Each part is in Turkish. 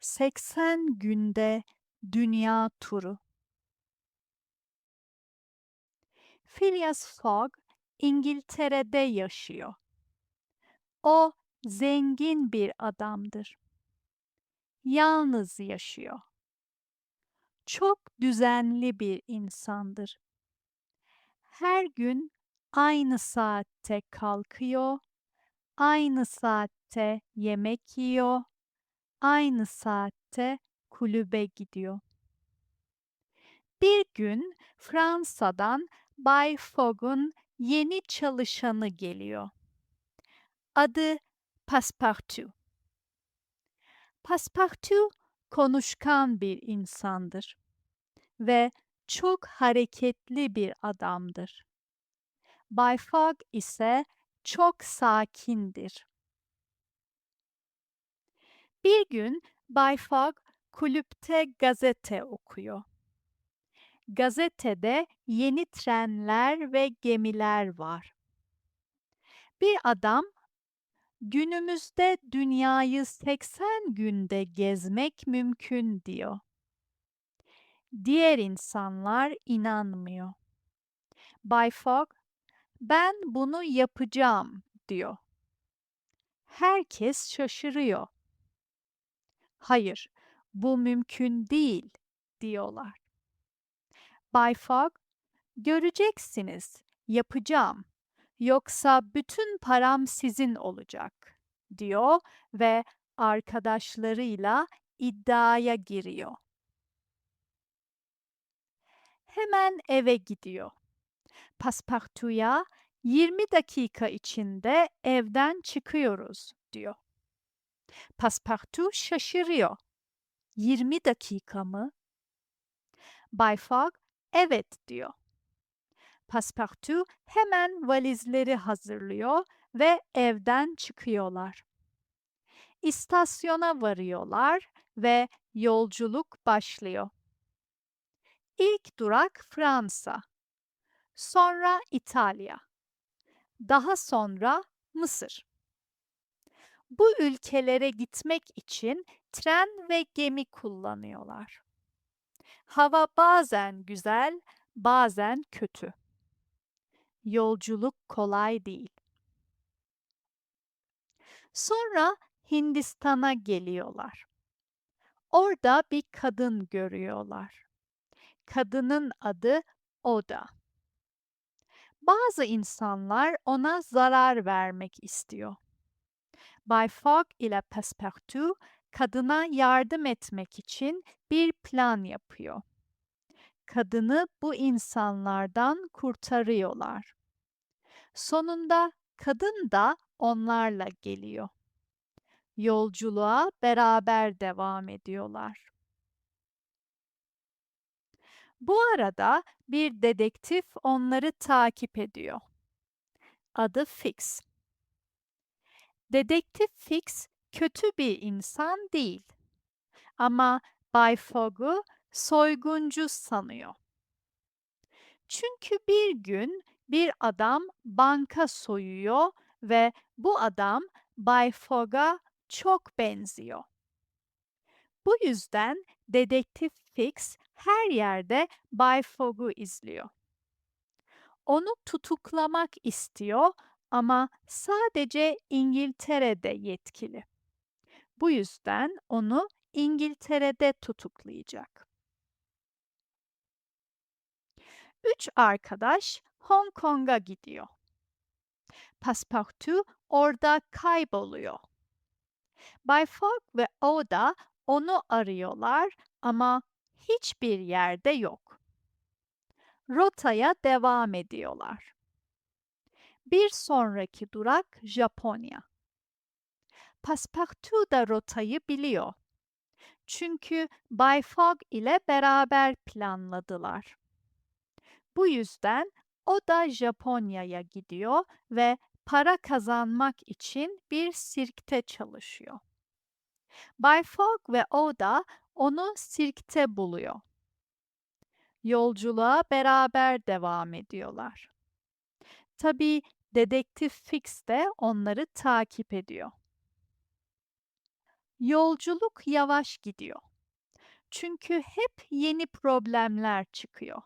80 günde dünya turu. Phileas Fogg İngiltere'de yaşıyor. O zengin bir adamdır. Yalnız yaşıyor. Çok düzenli bir insandır. Her gün aynı saatte kalkıyor, aynı saatte yemek yiyor, aynı saatte kulübe gidiyor. Bir gün Fransa'dan Bay Fogg'un yeni çalışanı geliyor. Adı Passepartout. Passepartout konuşkan bir insandır ve çok hareketli bir adamdır. Bay Fogg ise çok sakindir. Bir gün Bay Fogg kulüpte gazete okuyor. Gazetede yeni trenler ve gemiler var. Bir adam günümüzde dünyayı 80 günde gezmek mümkün diyor. Diğer insanlar inanmıyor. Bay Fogg, ben bunu yapacağım diyor. Herkes şaşırıyor. Hayır, bu mümkün değil diyorlar. Bay Fogg, göreceksiniz, yapacağım. Yoksa bütün param sizin olacak diyor ve arkadaşlarıyla iddiaya giriyor. Hemen eve gidiyor. Passepartout'a 20 dakika içinde evden çıkıyoruz diyor. Passepartout şaşırıyor. 20 dakika mı? Bay Fogg evet diyor. Passepartout hemen valizleri hazırlıyor ve evden çıkıyorlar. İstasyona varıyorlar ve yolculuk başlıyor. İlk durak Fransa, sonra İtalya, daha sonra Mısır. Bu ülkelere gitmek için tren ve gemi kullanıyorlar. Hava bazen güzel, bazen kötü. Yolculuk kolay değil. Sonra Hindistan'a geliyorlar. Orada bir kadın görüyorlar. Kadının adı Oda. Bazı insanlar ona zarar vermek istiyor. Bay Fogg ile Passepartout kadına yardım etmek için bir plan yapıyor. Kadını bu insanlardan kurtarıyorlar. Sonunda kadın da onlarla geliyor. Yolculuğa beraber devam ediyorlar. Bu arada bir dedektif onları takip ediyor. Adı Fix. Dedektif Fix kötü bir insan değil ama Bay Fogg'u soyguncu sanıyor. Çünkü bir gün bir adam banka soyuyor ve bu adam Bay Fogg'a çok benziyor. Bu yüzden Dedektif Fix her yerde Bay Fogg'u izliyor. Onu tutuklamak istiyor ama sadece İngiltere'de yetkili. Bu yüzden onu İngiltere'de tutuklayacak. Üç arkadaş Hong Kong'a gidiyor. Passepartout orada kayboluyor. Bay Fogg ve Oda onu arıyorlar ama hiçbir yerde yok. Rotaya devam ediyorlar. Bir sonraki durak Japonya. Passepartout da rotayı biliyor. Çünkü Bay Fogg ile beraber planladılar. Bu yüzden o da Japonya'ya gidiyor ve para kazanmak için bir sirkte çalışıyor. Bay Fogg ve Oda onu sirkte buluyor. Yolculuğa beraber devam ediyorlar. Tabii Dedektif Fix de onları takip ediyor. Yolculuk yavaş gidiyor. Çünkü hep yeni problemler çıkıyor.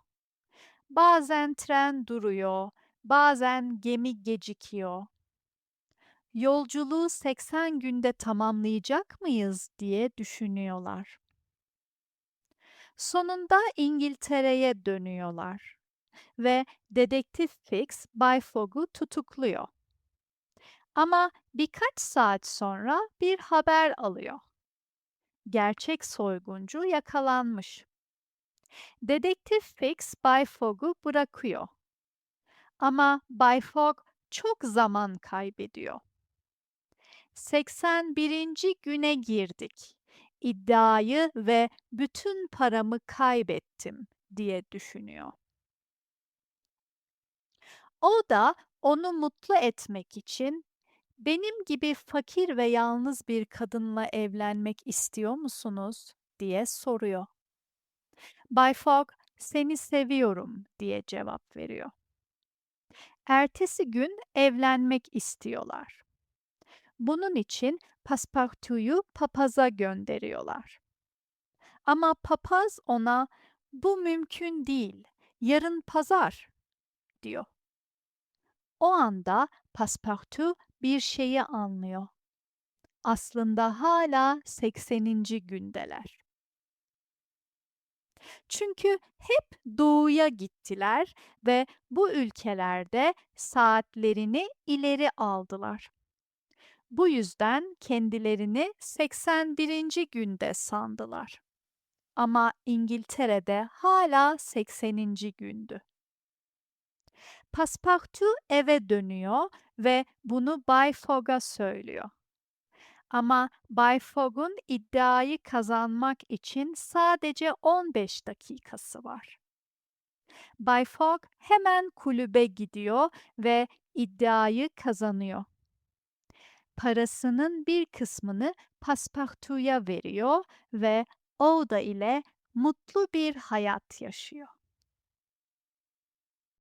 Bazen tren duruyor, bazen gemi gecikiyor. Yolculuğu 80 günde tamamlayacak mıyız diye düşünüyorlar. Sonunda İngiltere'ye dönüyorlar ve Dedektif Fix Bay Fogg'u tutukluyor. Ama birkaç saat sonra bir haber alıyor. Gerçek soyguncu yakalanmış. Dedektif Fix Bay Fogg'u bırakıyor. Ama Bay Fogg çok zaman kaybediyor. 81. güne girdik. İddiayı ve bütün paramı kaybettim diye düşünüyor. O da onu mutlu etmek için benim gibi fakir ve yalnız bir kadınla evlenmek istiyor musunuz diye soruyor. Bay Fogg seni seviyorum diye cevap veriyor. Ertesi gün evlenmek istiyorlar. Bunun için Passepartout'u papaza gönderiyorlar. Ama papaz ona bu mümkün değil, yarın pazar diyor. O anda Passepartout bir şeyi anlıyor. Aslında hala 80. gündeler. Çünkü hep doğuya gittiler ve bu ülkelerde saatlerini ileri aldılar. Bu yüzden kendilerini 81. günde sandılar. Ama İngiltere'de hala 80. gündü. Passepartout eve dönüyor ve bunu Bay Fogg'a söylüyor. Ama Bay Fogg'un iddiayı kazanmak için sadece 15 dakikası var. Bay Fogg hemen kulübe gidiyor ve iddiayı kazanıyor. Parasının bir kısmını Passepartout'a veriyor ve Oda ile mutlu bir hayat yaşıyor.